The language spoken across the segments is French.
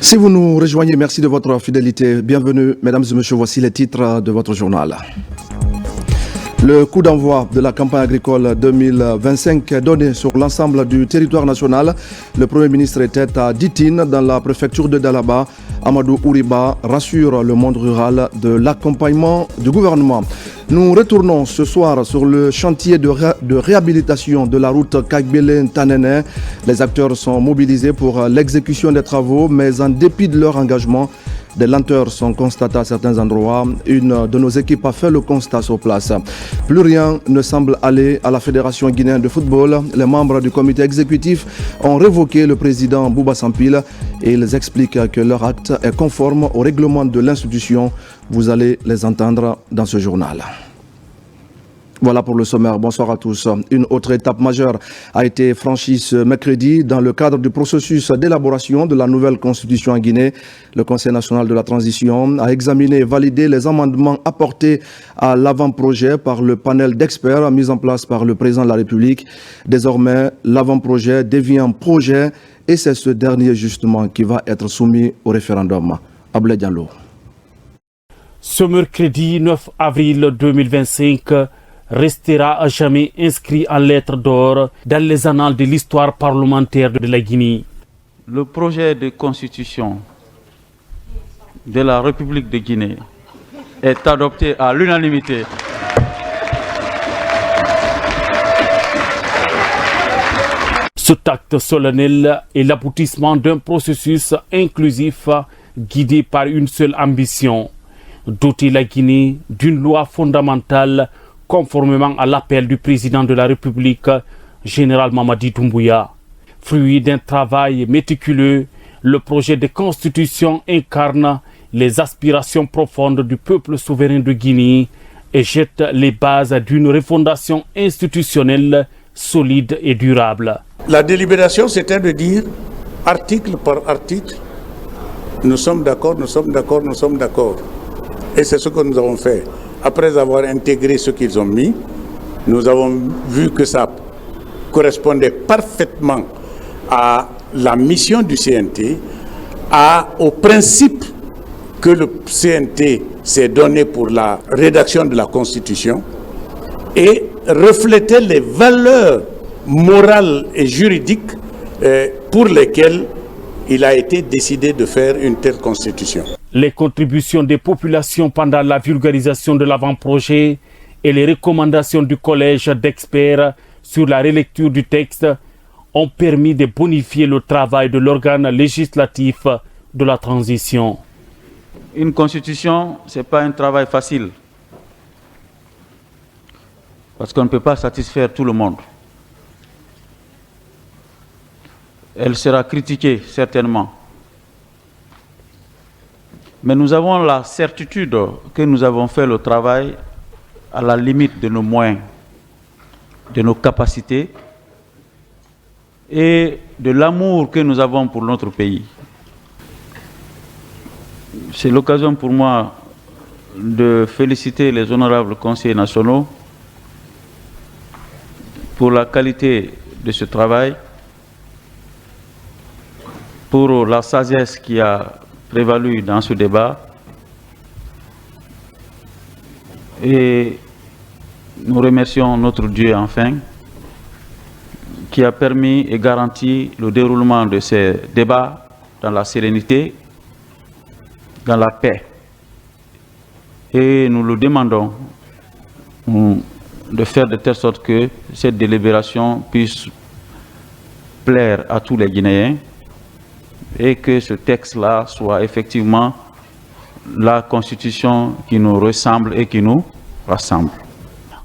Si vous nous rejoignez, merci de votre fidélité. Bienvenue, mesdames et messieurs, voici les titres de votre journal. Le coup d'envoi de la campagne agricole 2025 est donné sur l'ensemble du territoire national. Le Premier ministre était à Ditine, dans la préfecture de Dalaba. Amadou Ouriba rassure le monde rural de l'accompagnement du gouvernement. Nous retournons ce soir sur le chantier de réhabilitation de la route Kagbele-Ntanene. Les acteurs sont mobilisés pour l'exécution des travaux, mais en dépit de leur engagement, des lenteurs sont constatées à certains endroits. Une de nos équipes a fait le constat sur place. Plus rien ne semble aller à la Fédération guinéenne de football. Les membres du comité exécutif ont révoqué le président Bouba Sampil et ils expliquent que leur acte est conforme au règlement de l'institution. Vous allez les entendre dans ce journal. Voilà pour le sommaire. Bonsoir à tous. Une autre étape majeure a été franchie ce mercredi dans le cadre du processus d'élaboration de la nouvelle constitution en Guinée. Le Conseil national de la transition a examiné et validé les amendements apportés à l'avant-projet par le panel d'experts mis en place par le président de la République. Désormais, l'avant-projet devient projet et c'est ce dernier justement qui va être soumis au référendum. Ablé Diallo. Ce mercredi 9 avril 2025, restera à jamais inscrit en lettres d'or dans les annales de l'histoire parlementaire de la Guinée. Le projet de constitution de la République de Guinée est adopté à l'unanimité. Cet acte solennel est l'aboutissement d'un processus inclusif guidé par une seule ambition, doter la Guinée d'une loi fondamentale conformément à l'appel du président de la République, général Mamadi Doumbouya. Fruit d'un travail méticuleux, le projet de constitution incarne les aspirations profondes du peuple souverain de Guinée et jette les bases d'une refondation institutionnelle solide et durable. La délibération, c'était de dire, article par article, nous sommes d'accord, nous sommes d'accord, nous sommes d'accord. Et c'est ce que nous avons fait. Après avoir intégré ce qu'ils ont mis, nous avons vu que ça correspondait parfaitement à la mission du CNT, au principe que le CNT s'est donné pour la rédaction de la Constitution et reflétait les valeurs morales et juridiques pour lesquelles il a été décidé de faire une telle constitution. Les contributions des populations pendant la vulgarisation de l'avant-projet et les recommandations du collège d'experts sur la relecture du texte ont permis de bonifier le travail de l'organe législatif de la transition. Une constitution, ce n'est pas un travail facile, parce qu'on ne peut pas satisfaire tout le monde. Elle sera critiquée certainement. Mais nous avons la certitude que nous avons fait le travail à la limite de nos moyens, de nos capacités et de l'amour que nous avons pour notre pays. C'est l'occasion pour moi de féliciter les honorables conseillers nationaux pour la qualité de ce travail, pour la sagesse qui a prévalu dans ce débat, et nous remercions notre Dieu enfin qui a permis et garanti le déroulement de ces débats dans la sérénité, dans la paix. Et nous le demandons de faire de telle sorte que cette délibération puisse plaire à tous les Guinéens et que ce texte-là soit effectivement la constitution qui nous ressemble et qui nous rassemble.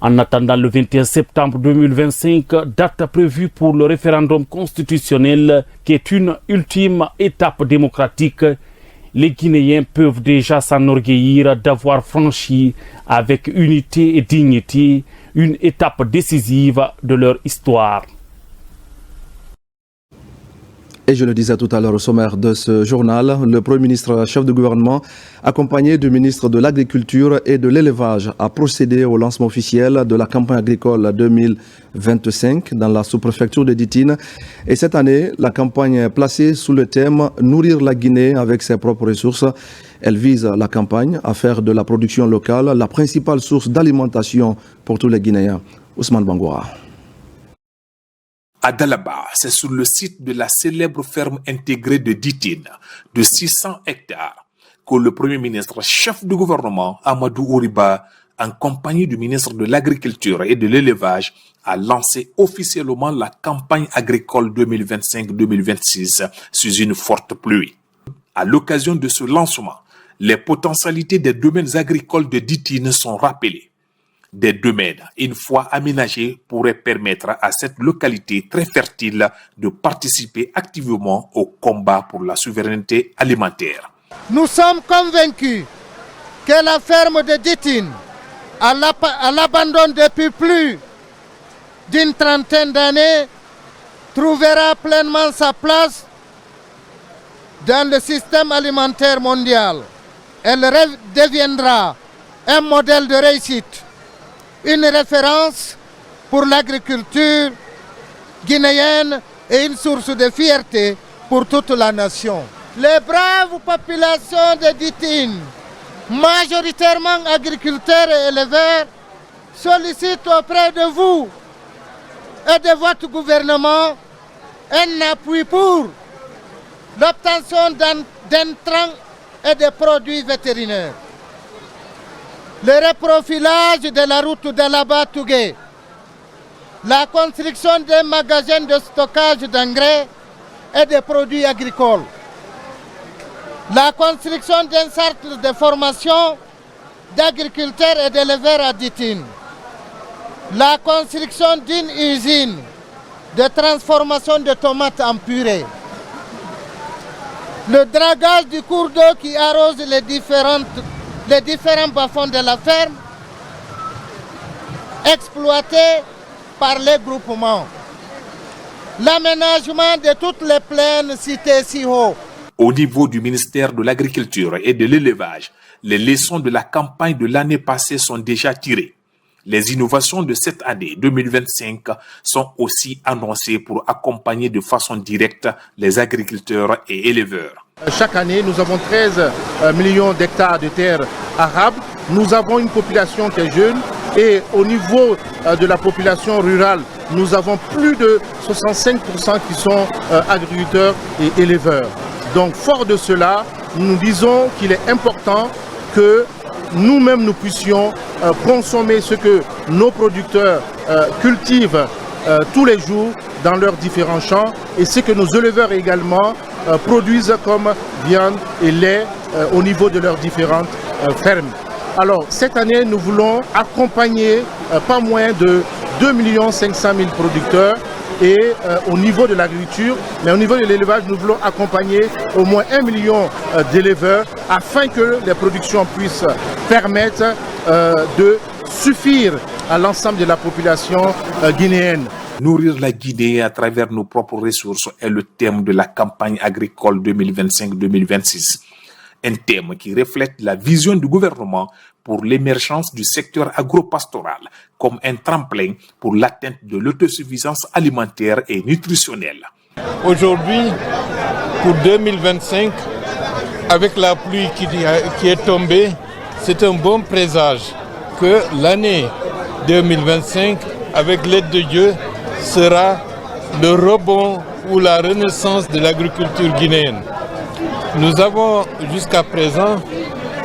En attendant le 21 septembre 2025, date prévue pour le référendum constitutionnel qui est une ultime étape démocratique, les Guinéens peuvent déjà s'enorgueillir d'avoir franchi avec unité et dignité une étape décisive de leur histoire. Et je le disais tout à l'heure au sommaire de ce journal, le Premier ministre, chef de gouvernement, accompagné du ministre de l'Agriculture et de l'Élevage, a procédé au lancement officiel de la campagne agricole 2025 dans la sous-préfecture de Ditine. Et cette année, la campagne est placée sous le thème « Nourrir la Guinée avec ses propres ressources ». Elle vise la campagne à faire de la production locale la principale source d'alimentation pour tous les Guinéens. Ousmane Bangoura. À Dalaba, c'est sur le site de la célèbre ferme intégrée de Ditine, de 600 hectares, que le Premier ministre, chef du gouvernement, Amadou Ouriba, en compagnie du ministre de l'Agriculture et de l'Élevage, a lancé officiellement la campagne agricole 2025-2026 sous une forte pluie. À l'occasion de ce lancement, les potentialités des domaines agricoles de Ditine sont rappelées. Des domaines, une fois aménagés, pourraient permettre à cette localité très fertile de participer activement au combat pour la souveraineté alimentaire. Nous sommes convaincus que la ferme de Ditine, à l'abandon depuis plus d'une trentaine d'années, trouvera pleinement sa place dans le système alimentaire mondial. Elle deviendra un modèle de réussite, une référence pour l'agriculture guinéenne et une source de fierté pour toute la nation. Les braves populations de Ditine, majoritairement agriculteurs et éleveurs, sollicitent auprès de vous et de votre gouvernement un appui pour l'obtention d'intrants et de produits vétérinaires. Le reprofilage de la route d'Alaba-Tougué, la construction des magasins de stockage d'engrais et de produits agricoles, la construction d'un centre de formation d'agriculteurs et d'éleveurs à Ditine, la construction d'une usine de transformation de tomates en purée, le dragage du cours d'eau qui arrose les différents bas-fonds de la ferme, exploités par les groupements, l'aménagement de toutes les plaines citées si haut. Au niveau du ministère de l'Agriculture et de l'Élevage, les leçons de la campagne de l'année passée sont déjà tirées. Les innovations de cette année 2025 sont aussi annoncées pour accompagner de façon directe les agriculteurs et éleveurs. Chaque année, nous avons 13 millions d'hectares de terres arables. Nous avons une population qui est jeune et au niveau de la population rurale, nous avons plus de 65% qui sont agriculteurs et éleveurs. Donc, fort de cela, nous disons qu'il est important que nous-mêmes nous puissions consommer ce que nos producteurs cultivent tous les jours dans leurs différents champs et ce que nos éleveurs également produisent comme viande et lait au niveau de leurs différentes fermes. Alors cette année, nous voulons accompagner pas moins de 2 500 000 producteurs et au niveau de l'agriculture, mais au niveau de l'élevage, nous voulons accompagner au moins 1 million d'éleveurs afin que les productions puissent permettre de suffire à l'ensemble de la population guinéenne. Nourrir la Guinée à travers nos propres ressources est le thème de la campagne agricole 2025-2026. Un thème qui reflète la vision du gouvernement pour l'émergence du secteur agropastoral comme un tremplin pour l'atteinte de l'autosuffisance alimentaire et nutritionnelle. Aujourd'hui, pour 2025, avec la pluie qui est tombée, c'est un bon présage que l'année 2025, avec l'aide de Dieu, sera le rebond ou la renaissance de l'agriculture guinéenne. Nous avons jusqu'à présent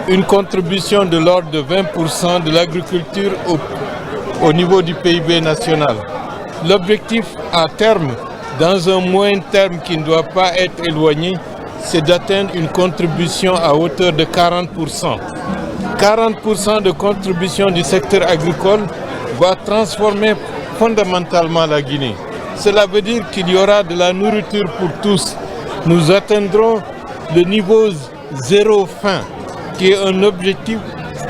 une contribution de l'ordre de 20% de l'agriculture au niveau du PIB national. L'objectif à terme, dans un moyen terme qui ne doit pas être éloigné, c'est d'atteindre une contribution à hauteur de 40%. 40% de contribution du secteur agricole va transformer fondamentalement la Guinée. Cela veut dire qu'il y aura de la nourriture pour tous. Nous atteindrons le niveau zéro faim, qui est un objectif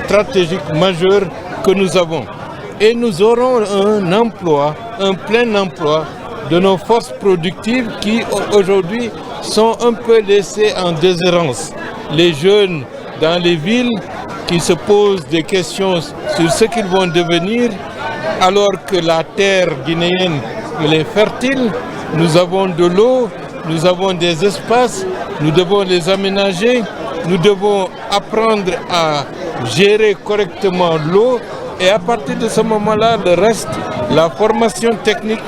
stratégique majeur que nous avons. Et nous aurons un emploi, un plein emploi de nos forces productives qui aujourd'hui sont un peu laissées en déshérence. Les jeunes dans les villes qui se posent des questions sur ce qu'ils vont devenir, alors que la terre guinéenne elle est fertile, nous avons de l'eau, nous avons des espaces, nous devons les aménager, nous devons apprendre à gérer correctement l'eau et à partir de ce moment-là, le reste, la formation technique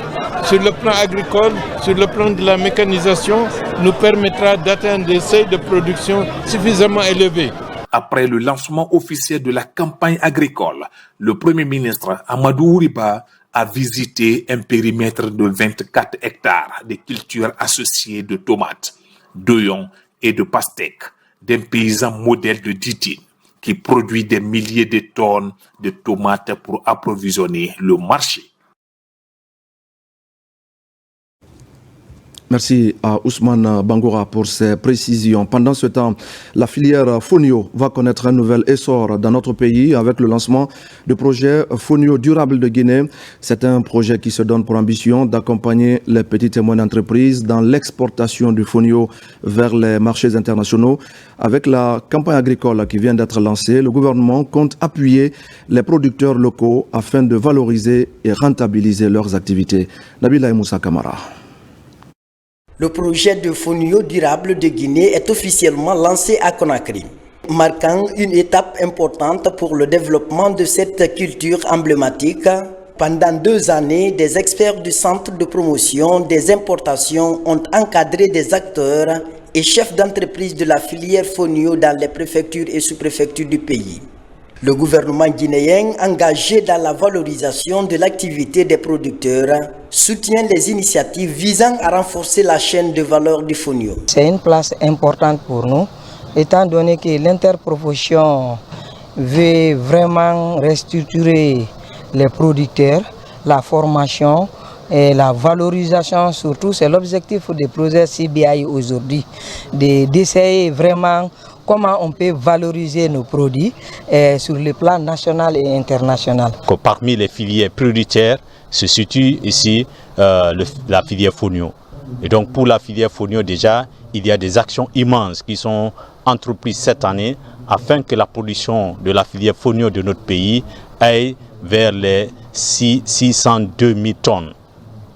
sur le plan agricole, sur le plan de la mécanisation, nous permettra d'atteindre des seuils de production suffisamment élevés. Après le lancement officiel de la campagne agricole, le Premier ministre Amadou Ouriba a visité un périmètre de 24 hectares de cultures associées de tomates, d'oignons et de pastèques, d'un paysan modèle de Ditine qui produit des milliers de tonnes de tomates pour approvisionner le marché. Merci à Ousmane Bangoura pour ces précisions. Pendant ce temps, la filière Fonio va connaître un nouvel essor dans notre pays avec le lancement du projet Fonio Durable de Guinée. C'est un projet qui se donne pour ambition d'accompagner les petites et moyennes entreprises dans l'exportation du Fonio vers les marchés internationaux. Avec la campagne agricole qui vient d'être lancée, le gouvernement compte appuyer les producteurs locaux afin de valoriser et rentabiliser leurs activités. Nabila Moussa Kamara. Le projet de Fonio Durable de Guinée est officiellement lancé à Conakry, marquant une étape importante pour le développement de cette culture emblématique. Pendant 2 années, des experts du Centre de promotion des importations ont encadré des acteurs et chefs d'entreprise de la filière Fonio dans les préfectures et sous-préfectures du pays. Le gouvernement guinéen, engagé dans la valorisation de l'activité des producteurs, soutient les initiatives visant à renforcer la chaîne de valeur du Fonio. C'est une place importante pour nous, étant donné que l'interprofession veut vraiment restructurer les producteurs, la formation et la valorisation surtout. C'est l'objectif du projet CBI aujourd'hui, d'essayer vraiment comment on peut valoriser nos produits sur le plan national et international. Parmi les filières prioritaires se situe ici la filière Fonio. Et donc pour la filière Fonio déjà, il y a des actions immenses qui sont entreprises cette année afin que la production de la filière Fonio de notre pays aille vers les 602 000 tonnes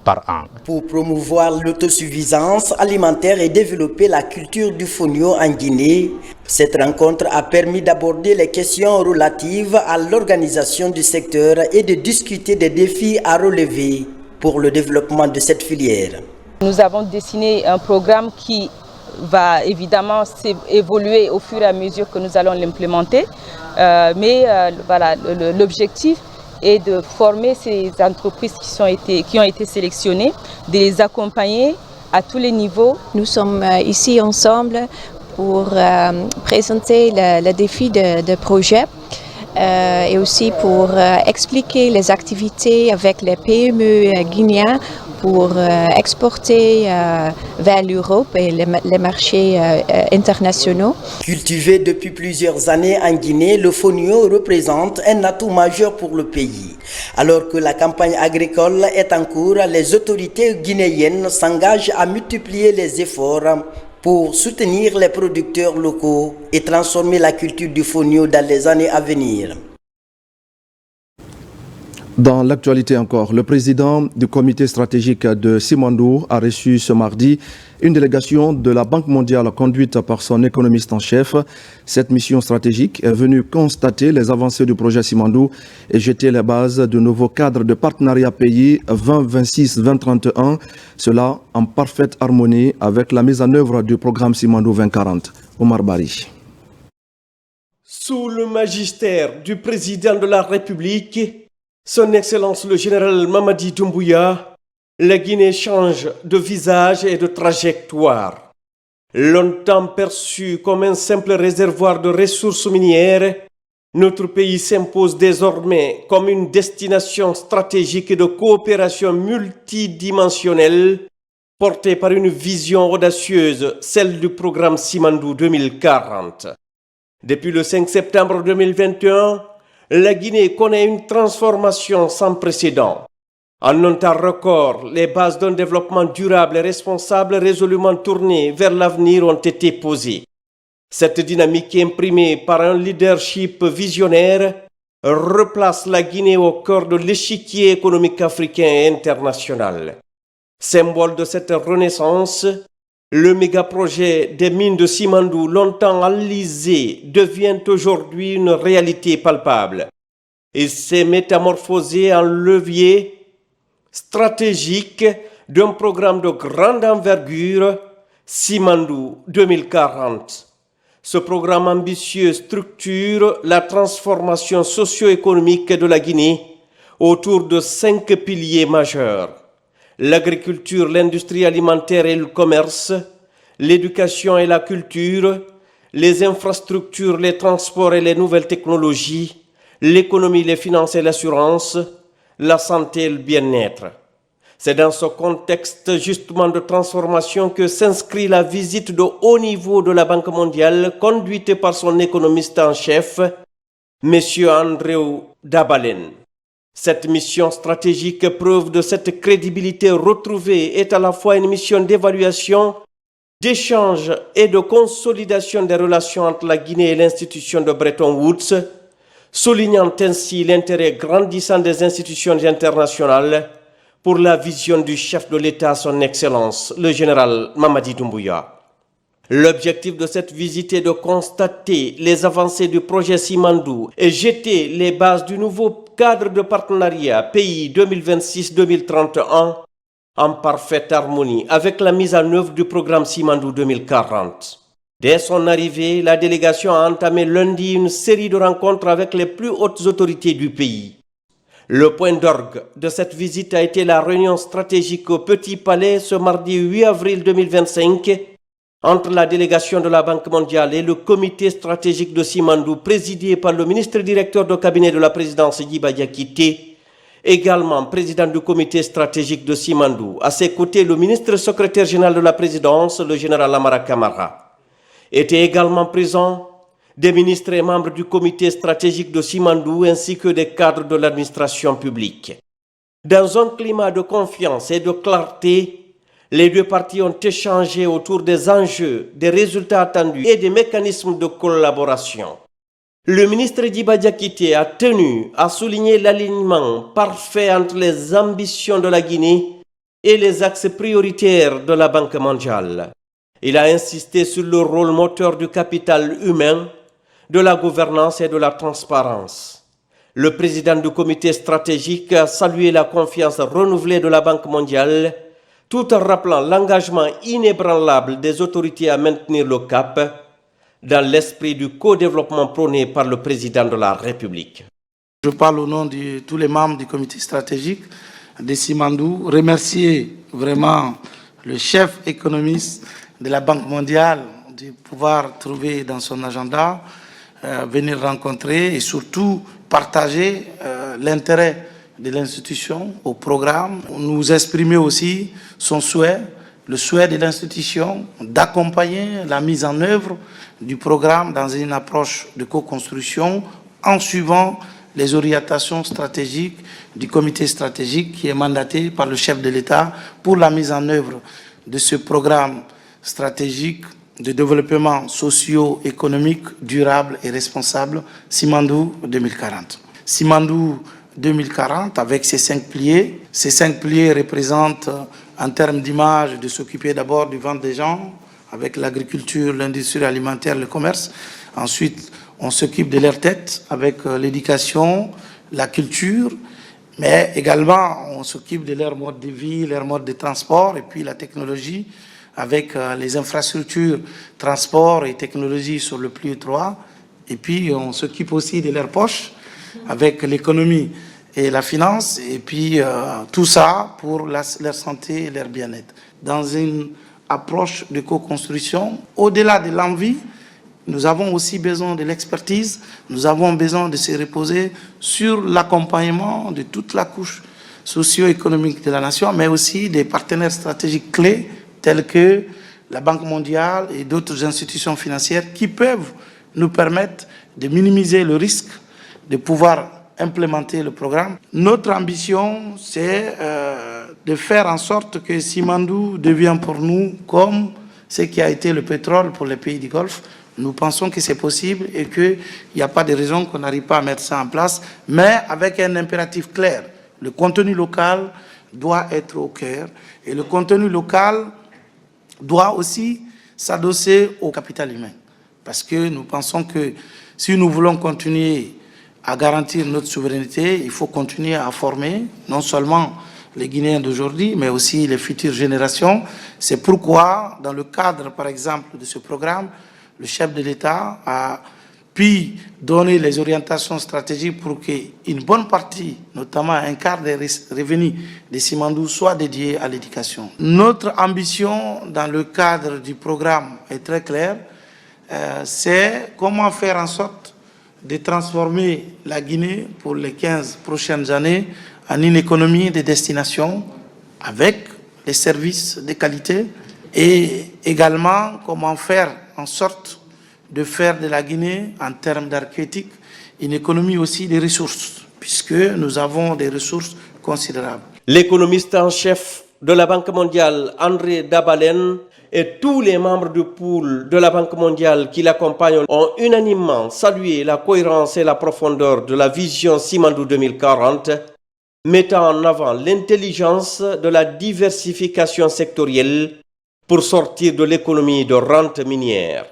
par an. Pour promouvoir l'autosuffisance alimentaire et développer la culture du Fonio en Guinée, cette rencontre a permis d'aborder les questions relatives à l'organisation du secteur et de discuter des défis à relever pour le développement de cette filière. Nous avons dessiné un programme qui va évidemment évoluer au fur et à mesure que nous allons l'implémenter, mais voilà, l'objectif et de former ces entreprises qui ont été sélectionnées, de les accompagner à tous les niveaux. Nous sommes ici ensemble pour présenter le défi de projet et aussi pour expliquer les activités avec les PME guinéens pour exporter vers l'Europe et les marchés internationaux. Cultivé depuis plusieurs années en Guinée, le Fonio représente un atout majeur pour le pays. Alors que la campagne agricole est en cours, les autorités guinéennes s'engagent à multiplier les efforts pour soutenir les producteurs locaux et transformer la culture du Fonio dans les années à venir. Dans l'actualité encore, le président du comité stratégique de Simandou a reçu ce mardi une délégation de la Banque mondiale conduite par son économiste en chef. Cette mission stratégique est venue constater les avancées du projet Simandou et jeter les bases de nouveaux cadres de partenariat pays 2026-2031, cela en parfaite harmonie avec la mise en œuvre du programme Simandou 2040. Omar Bari. Sous le magistère du président de la République, Son Excellence le général Mamadi Doumbouya, la Guinée change de visage et de trajectoire. Longtemps perçu comme un simple réservoir de ressources minières, notre pays s'impose désormais comme une destination stratégique de coopération multidimensionnelle portée par une vision audacieuse, celle du programme Simandou 2040. Depuis le 5 septembre 2021, la Guinée connaît une transformation sans précédent. En un temps record, les bases d'un développement durable et responsable résolument tournées vers l'avenir ont été posées. Cette dynamique imprimée par un leadership visionnaire replace la Guinée au cœur de l'échiquier économique africain et international. Symbole de cette renaissance, le méga-projet des mines de Simandou, longtemps enlisé, devient aujourd'hui une réalité palpable. Il s'est métamorphosé en levier stratégique d'un programme de grande envergure, Simandou 2040. Ce programme ambitieux structure la transformation socio-économique de la Guinée autour de 5 piliers majeurs: l'agriculture, l'industrie alimentaire et le commerce, l'éducation et la culture, les infrastructures, les transports et les nouvelles technologies, l'économie, les finances et l'assurance, la santé et le bien-être. C'est dans ce contexte justement de transformation que s'inscrit la visite de haut niveau de la Banque mondiale conduite par son économiste en chef, M. Andrew Dabalen. Cette mission stratégique, preuve de cette crédibilité retrouvée, est à la fois une mission d'évaluation, d'échange et de consolidation des relations entre la Guinée et l'institution de Bretton Woods, soulignant ainsi l'intérêt grandissant des institutions internationales pour la vision du chef de l'État, son Excellence, le général Mamadi Doumbouya. L'objectif de cette visite est de constater les avancées du projet Simandou et jeter les bases du nouveau cadre de partenariat pays 2026-2031 en parfaite harmonie avec la mise en œuvre du programme Simandou 2040. Dès son arrivée, la délégation a entamé lundi une série de rencontres avec les plus hautes autorités du pays. Le point d'orgue de cette visite a été la réunion stratégique au Petit Palais ce mardi 8 avril 2025 entre la délégation de la Banque mondiale et le comité stratégique de Simandou présidé par le ministre directeur de cabinet de la présidence Yiba Diakité, également président du comité stratégique de Simandou. À ses côtés, le ministre secrétaire général de la présidence, le général Amara Kamara. Étaient également présents des ministres et membres du comité stratégique de Simandou ainsi que des cadres de l'administration publique. Dans un climat de confiance et de clarté, les deux parties ont échangé autour des enjeux, des résultats attendus et des mécanismes de collaboration. Le ministre Yiba Diakité a tenu à souligner l'alignement parfait entre les ambitions de la Guinée et les axes prioritaires de la Banque mondiale. Il a insisté sur le rôle moteur du capital humain, de la gouvernance et de la transparence. Le président du comité stratégique a salué la confiance renouvelée de la Banque mondiale, tout en rappelant l'engagement inébranlable des autorités à maintenir le cap dans l'esprit du co-développement prôné par le président de la République. Je parle au nom de tous les membres du comité stratégique de Simandou, remercier vraiment le chef économiste de la Banque mondiale de pouvoir trouver dans son agenda, venir rencontrer et surtout partager l'intérêt de l'institution au programme. Nous exprimer aussi son souhait, le souhait de l'institution d'accompagner la mise en œuvre du programme dans une approche de co-construction en suivant les orientations stratégiques du comité stratégique qui est mandaté par le chef de l'État pour la mise en œuvre de ce programme stratégique de développement socio-économique, durable et responsable, Simandou 2040. Simandou 2040, avec ces 5 piliers. Ces 5 piliers représentent, en termes d'image, de s'occuper d'abord du ventre des gens, avec l'agriculture, l'industrie alimentaire, le commerce. Ensuite, on s'occupe de leur tête, avec l'éducation, la culture, mais également, on s'occupe de leur mode de vie, leur mode de transport, et puis la technologie, avec les infrastructures, transport et technologie sur le plus étroit. Et puis, on s'occupe aussi de leurs poches, avec l'économie et la finance, et puis tout ça pour leur santé et leur bien-être. Dans une approche de co-construction, au-delà de l'envie, nous avons aussi besoin de l'expertise, nous avons besoin de se reposer sur l'accompagnement de toute la couche socio-économique de la nation, mais aussi des partenaires stratégiques clés tels que la Banque mondiale et d'autres institutions financières qui peuvent nous permettre de minimiser le risque de pouvoir implémenter le programme. Notre ambition, c'est de faire en sorte que Simandou devienne pour nous comme ce qui a été le pétrole pour les pays du Golfe. Nous pensons que c'est possible et qu'il n'y a pas de raison qu'on n'arrive pas à mettre ça en place, mais avec un impératif clair. Le contenu local doit être au cœur et le contenu local doit aussi s'adosser au capital humain. Parce que nous pensons que si nous voulons continuer à garantir notre souveraineté, il faut continuer à former non seulement les Guinéens d'aujourd'hui, mais aussi les futures générations. C'est pourquoi, dans le cadre, par exemple, de ce programme, le chef de l'État a pu donner les orientations stratégiques pour qu'une bonne partie, notamment un quart des revenus de Simandou, soit dédié à l'éducation. Notre ambition dans le cadre du programme est très claire. C'est comment faire en sorte de transformer la Guinée pour les 15 prochaines années en une économie de destination avec des services de qualité et également comment faire en sorte de faire de la Guinée, en termes d'archétype, une économie aussi des ressources, puisque nous avons des ressources considérables. L'économiste en chef de la Banque mondiale, André Dabalen, et tous les membres du pool de la Banque mondiale qui l'accompagnent ont unanimement salué la cohérence et la profondeur de la vision Simandou 2040, mettant en avant l'intelligence de la diversification sectorielle pour sortir de l'économie de rente minière.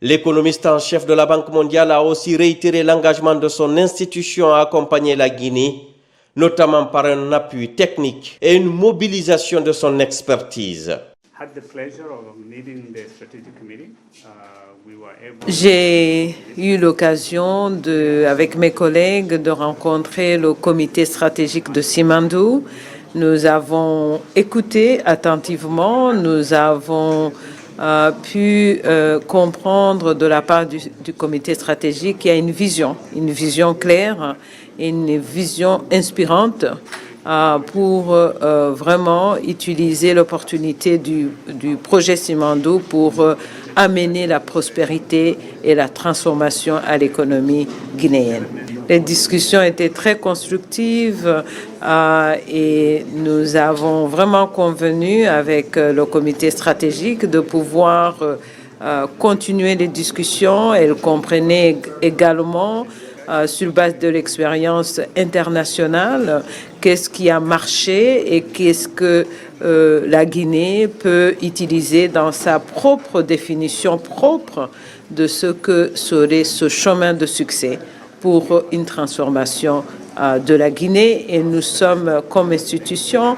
L'économiste en chef de la Banque mondiale a aussi réitéré l'engagement de son institution à accompagner la Guinée, notamment par un appui technique et une mobilisation de son expertise. J'ai eu l'occasion, avec mes collègues, de rencontrer le comité stratégique de Simandou. Nous avons écouté attentivement, nous avons pu comprendre de la part du comité stratégique qu'il y a une vision claire, une vision inspirante pour vraiment utiliser l'opportunité du projet Simandou pour amener la prospérité et la transformation à l'économie guinéenne. Les discussions étaient très constructives et nous avons vraiment convenu avec le comité stratégique de pouvoir continuer les discussions. Elles comprenaient également sur base de l'expérience internationale, qu'est-ce qui a marché et qu'est-ce que la Guinée peut utiliser dans sa propre définition propre de ce que serait ce chemin de succès pour une transformation de la Guinée. Et nous sommes, comme institution,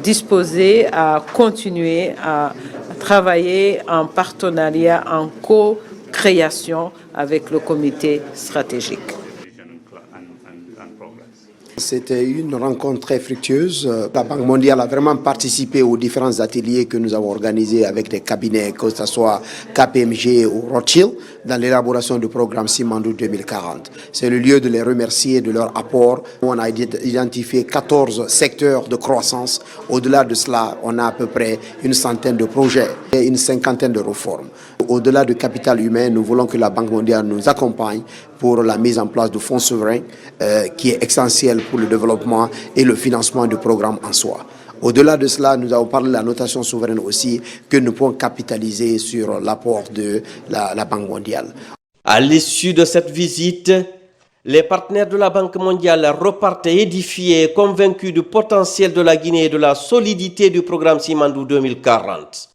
disposés à continuer à travailler en partenariat, en co-création avec le comité stratégique. C'était une rencontre très fructueuse. La Banque mondiale a vraiment participé aux différents ateliers que nous avons organisés avec des cabinets, que ce soit KPMG ou Rothschild, dans l'élaboration du programme Simandou 2040. C'est le lieu de les remercier de leur apport. On a identifié 14 secteurs de croissance. Au-delà de cela, on a à peu près une centaine de projets et une cinquantaine de réformes. Au-delà du capital humain, nous voulons que la Banque mondiale nous accompagne pour la mise en place de fonds souverains qui est essentiel pour le développement et le financement du programme en soi. Au-delà de cela, nous avons parlé de la notation souveraine aussi, que nous pouvons capitaliser sur l'apport de la Banque mondiale. À l'issue de cette visite, les partenaires de la Banque mondiale repartaient édifiés et convaincus du potentiel de la Guinée et de la solidité du programme Simandou 2040.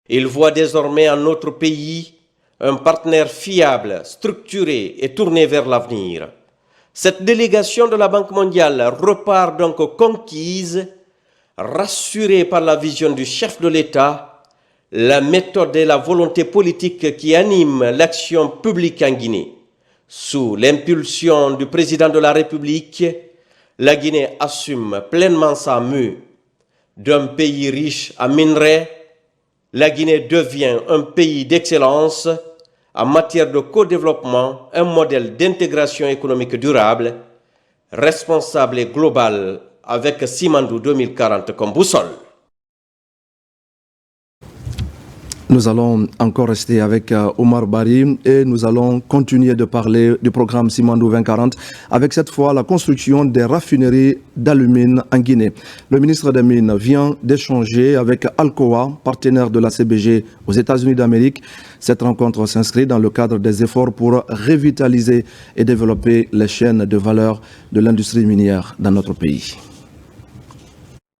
Ils voient désormais en notre pays un partenaire fiable, structuré et tourné vers l'avenir. Cette délégation de la Banque mondiale repart donc conquise, rassurée par la vision du chef de l'État, la méthode et la volonté politique qui animent l'action publique en Guinée. Sous l'impulsion du président de la République, la Guinée assume pleinement sa mue. D'un pays riche en minerais, la Guinée devient un pays d'excellence en matière de co-développement, un modèle d'intégration économique durable, responsable et global avec Simandou 2040 comme boussole. Nous allons encore rester avec Omar Bari et nous allons continuer de parler du programme Simandou 2040 avec cette fois la construction des raffineries d'alumine en Guinée. Le ministre des Mines vient d'échanger avec Alcoa, partenaire de la CBG aux États-Unis d'Amérique. Cette rencontre s'inscrit dans le cadre des efforts pour revitaliser et développer les chaînes de valeur de l'industrie minière dans notre pays.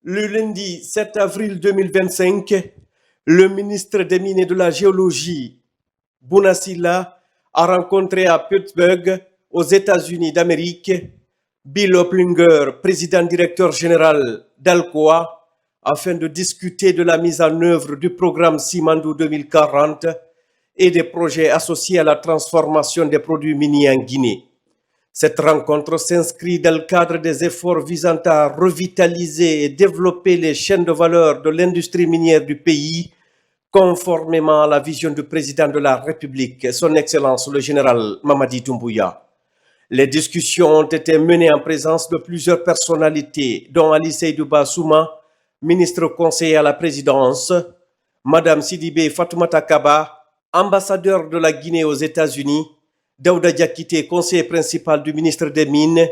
Le lundi 7 avril 2025, le ministre des Mines et de la Géologie, Bouna Sylla, a rencontré à Pittsburgh, aux États-Unis d'Amérique, Bill Oplinger, président-directeur général d'Alcoa, afin de discuter de la mise en œuvre du programme Simandou 2040 et des projets associés à la transformation des produits miniers en Guinée. Cette rencontre s'inscrit dans le cadre des efforts visant à revitaliser et développer les chaînes de valeur de l'industrie minière du pays, conformément à la vision du président de la République, son Excellence le général Mamadi Doumbouya. Les discussions ont été menées en présence de plusieurs personnalités, dont Ali Seydou Bassouma, ministre conseiller à la présidence, Madame Sidibé Fatoumata Kaba, ambassadeur de la Guinée aux États-Unis, Daouda Diakité, conseiller principal du ministre des Mines,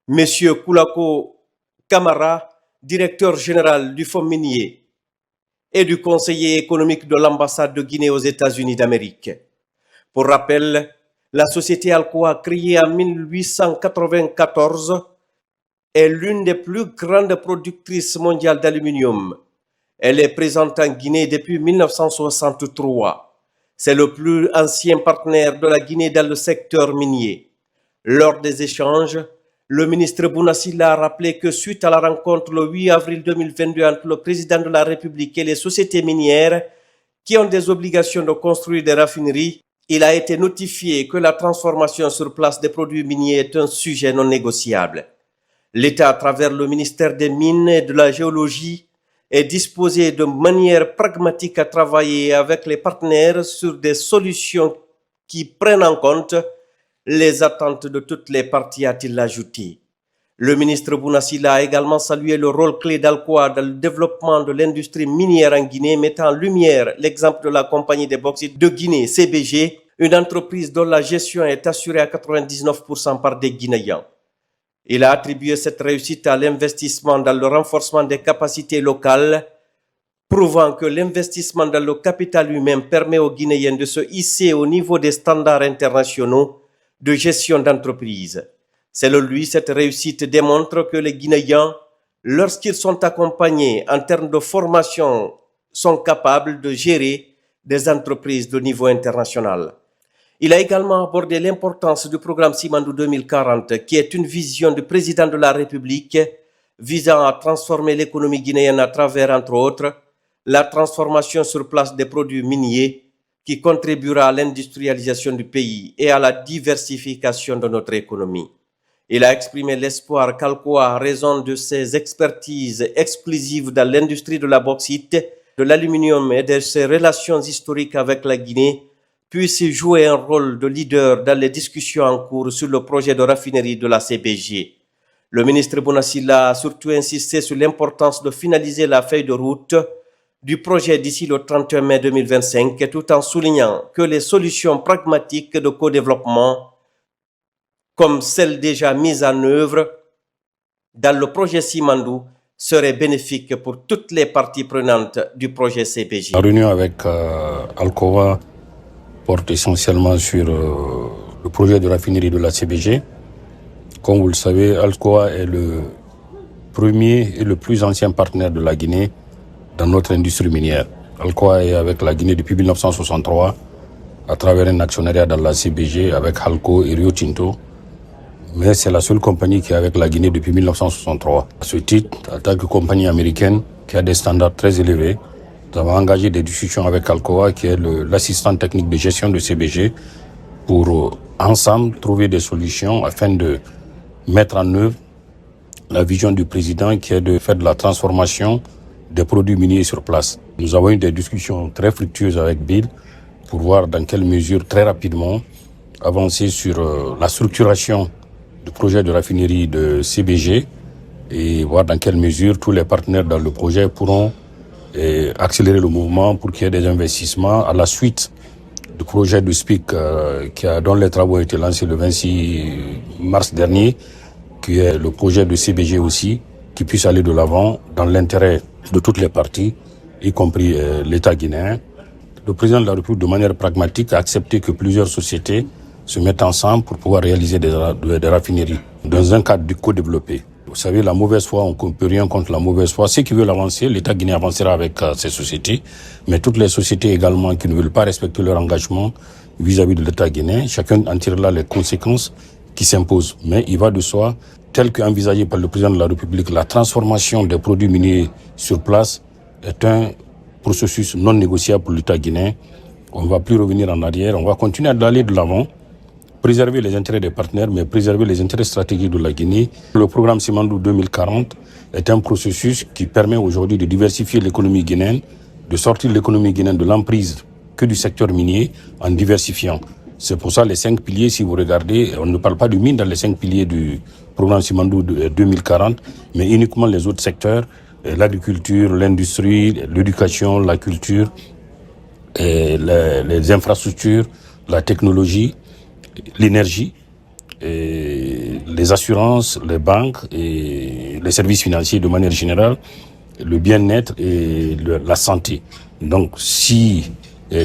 Monsieur Koulako Kamara, directeur général du Fonds minier, et du conseiller économique de l'ambassade de Guinée aux États-Unis d'Amérique. Pour rappel, la société Alcoa, créée en 1894, est l'une des plus grandes productrices mondiales d'aluminium. Elle est présente en Guinée depuis 1963. C'est le plus ancien partenaire de la Guinée dans le secteur minier. Lors des échanges, le ministre Bouna Sylla a rappelé que suite à la rencontre le 8 avril 2022 entre le président de la République et les sociétés minières qui ont des obligations de construire des raffineries, il a été notifié que la transformation sur place des produits miniers est un sujet non négociable. L'État, à travers le ministère des Mines et de la Géologie, est disposé de manière pragmatique à travailler avec les partenaires sur des solutions qui prennent en compte les attentes de toutes les parties, a-t-il ajouté. Le ministre Bouna Sylla a également salué le rôle clé d'Alcoa dans le développement de l'industrie minière en Guinée, mettant en lumière l'exemple de la compagnie des bauxites de Guinée, CBG, une entreprise dont la gestion est assurée à 99% par des Guinéens. Il a attribué cette réussite à l'investissement dans le renforcement des capacités locales, prouvant que l'investissement dans le capital humain permet aux Guinéens de se hisser au niveau des standards internationaux de gestion d'entreprise. Selon lui, cette réussite démontre que les Guinéens, lorsqu'ils sont accompagnés en termes de formation, sont capables de gérer des entreprises de niveau international. Il a également abordé l'importance du programme Simandou 2040, qui est une vision du président de la République visant à transformer l'économie guinéenne à travers, entre autres, la transformation sur place des produits miniers qui contribuera à l'industrialisation du pays et à la diversification de notre économie. Il a exprimé l'espoir qu'Alcoa, à raison de ses expertises exclusives dans l'industrie de la bauxite, de l'aluminium et de ses relations historiques avec la Guinée, puisse jouer un rôle de leader dans les discussions en cours sur le projet de raffinerie de la CBG. Le ministre Bouna Sylla a surtout insisté sur l'importance de finaliser la feuille de route du projet d'ici le 31 mai 2025, tout en soulignant que les solutions pragmatiques de co-développement, comme celles déjà mises en œuvre dans le projet Simandou, seraient bénéfiques pour toutes les parties prenantes du projet CBG. La réunion avec Alcoa porte essentiellement sur le projet de raffinerie de la CBG. Comme vous le savez, Alcoa est le premier et le plus ancien partenaire de la Guinée dans notre industrie minière. Alcoa est avec la Guinée depuis 1963 à travers un actionnariat dans la CBG avec Halco et Rio Tinto. Mais c'est la seule compagnie qui est avec la Guinée depuis 1963. À ce titre, en tant que compagnie américaine qui a des standards très élevés, nous avons engagé des discussions avec Alcoa, qui est l'assistant technique de gestion de CBG, pour ensemble trouver des solutions afin de mettre en œuvre la vision du président qui est de faire de la transformation des produits miniers sur place. Nous avons eu des discussions très fructueuses avec Bill pour voir dans quelle mesure, très rapidement, avancer sur la structuration du projet de raffinerie de CBG et voir dans quelle mesure tous les partenaires dans le projet pourront et accélérer le mouvement pour qu'il y ait des investissements à la suite du projet de SPIC dont les travaux ont été lancés le 26 mars dernier, qui est le projet de CBG aussi, qui puisse aller de l'avant dans l'intérêt de toutes les parties, y compris l'État guinéen. Le président de la République, de manière pragmatique, a accepté que plusieurs sociétés se mettent ensemble pour pouvoir réaliser des raffineries dans un cadre du co-développé. Vous savez, la mauvaise foi, on ne peut rien contre la mauvaise foi. Ceux qui veulent avancer, l'État guinéen avancera avec ces sociétés, mais toutes les sociétés également qui ne veulent pas respecter leur engagement vis-à-vis de l'État guinéen, chacun en tire là les conséquences qui s'imposent. Mais il va de soi, tel qu'envisagé par le président de la République, la transformation des produits miniers sur place est un processus non négociable pour l'État guinéen. On ne va plus revenir en arrière, on va continuer d'aller de l'avant, préserver les intérêts des partenaires, mais préserver les intérêts stratégiques de la Guinée. Le programme Simandou 2040 est un processus qui permet aujourd'hui de diversifier l'économie guinéenne, de sortir l'économie guinéenne de l'emprise que du secteur minier en diversifiant. C'est pour ça les 5 piliers, si vous regardez, on ne parle pas de mine dans les 5 piliers du programme Simandou 2040, mais uniquement les autres secteurs, l'agriculture, l'industrie, l'éducation, la culture, les infrastructures, la technologie, l'énergie, les assurances, les banques et les services financiers de manière générale, le bien-être et la santé. Donc si,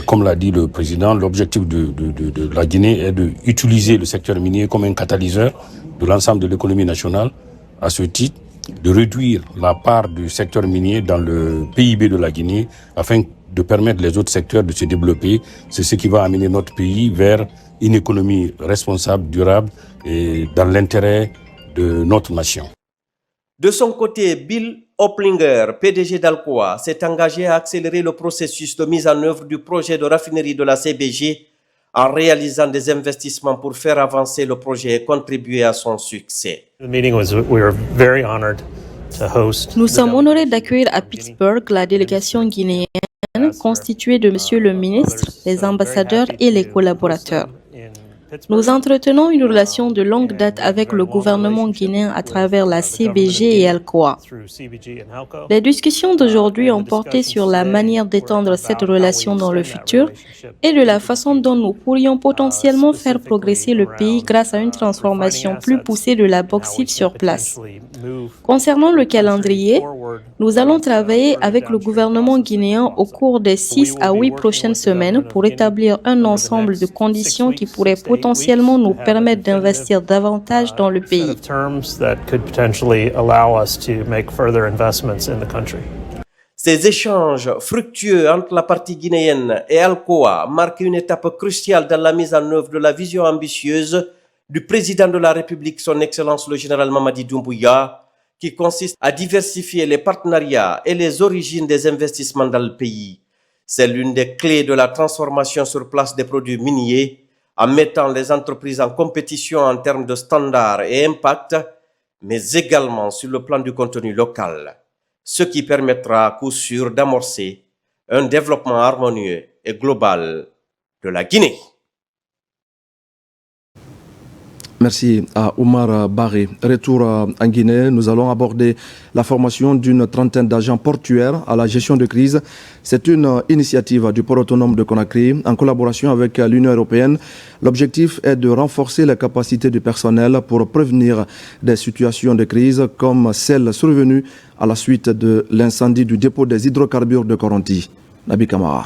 comme l'a dit le président, l'objectif de la Guinée est d'utiliser le secteur minier comme un catalyseur de l'ensemble de l'économie nationale, à ce titre de réduire la part du secteur minier dans le PIB de la Guinée afin de permettre les autres secteurs de se développer. C'est ce qui va amener notre pays vers une économie responsable, durable et dans l'intérêt de notre nation. De son côté, Bill Oplinger, PDG d'Alcoa, s'est engagé à accélérer le processus de mise en œuvre du projet de raffinerie de la CBG en réalisant des investissements pour faire avancer le projet et contribuer à son succès. Nous sommes honorés d'accueillir à Pittsburgh la délégation guinéenne constituée de Monsieur le ministre, les ambassadeurs et les collaborateurs. Nous entretenons une relation de longue date avec le gouvernement guinéen à travers la CBG et Alcoa. Les discussions d'aujourd'hui ont porté sur la manière d'étendre cette relation dans le futur et de la façon dont nous pourrions potentiellement faire progresser le pays grâce à une transformation plus poussée de la bauxite sur place. Concernant le calendrier, nous allons travailler avec le gouvernement guinéen au cours des 6 à 8 prochaines semaines pour établir un ensemble de conditions qui pourraient potentiellement nous permettre d'investir davantage dans le pays. Ces échanges fructueux entre la partie guinéenne et Alcoa marquent une étape cruciale dans la mise en œuvre de la vision ambitieuse du président de la République, son Excellence le général Mamadi Doumbouya, qui consiste à diversifier les partenariats et les origines des investissements dans le pays. C'est l'une des clés de la transformation sur place des produits miniers, en mettant les entreprises en compétition en termes de standards et impact, mais également sur le plan du contenu local, ce qui permettra à coup sûr d'amorcer un développement harmonieux et global de la Guinée. Merci à Oumar Barré. Retour en Guinée, nous allons aborder la formation d'une trentaine d'agents portuaires à la gestion de crise. C'est une initiative du port autonome de Conakry en collaboration avec l'Union européenne. L'objectif est de renforcer les capacités du personnel pour prévenir des situations de crise comme celle survenue à la suite de l'incendie du dépôt des hydrocarbures de Koronti. Nabi Kamara.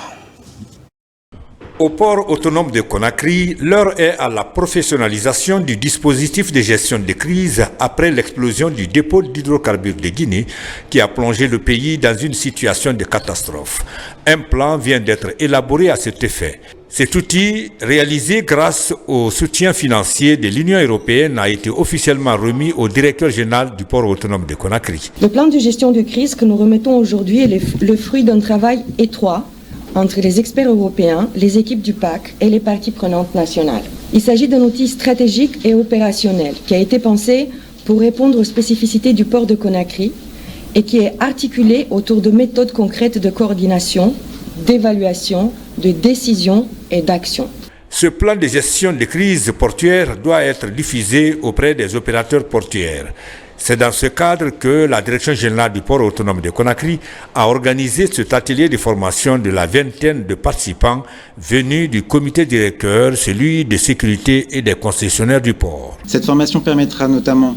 Au port autonome de Conakry, l'heure est à la professionnalisation du dispositif de gestion de crise après l'explosion du dépôt d'hydrocarbures de Guinée qui a plongé le pays dans une situation de catastrophe. Un plan vient d'être élaboré à cet effet. Cet outil, réalisé grâce au soutien financier de l'Union européenne, a été officiellement remis au directeur général du port autonome de Conakry. Le plan de gestion de crise que nous remettons aujourd'hui est le fruit d'un travail étroit entre les experts européens, les équipes du PAC et les parties prenantes nationales. Il s'agit d'un outil stratégique et opérationnel qui a été pensé pour répondre aux spécificités du port de Conakry et qui est articulé autour de méthodes concrètes de coordination, d'évaluation, de décision et d'action. Ce plan de gestion des crises portuaires doit être diffusé auprès des opérateurs portuaires. C'est dans ce cadre que la Direction générale du port autonome de Conakry a organisé cet atelier de formation de la vingtaine de participants venus du comité directeur, celui de sécurité et des concessionnaires du port. Cette formation permettra notamment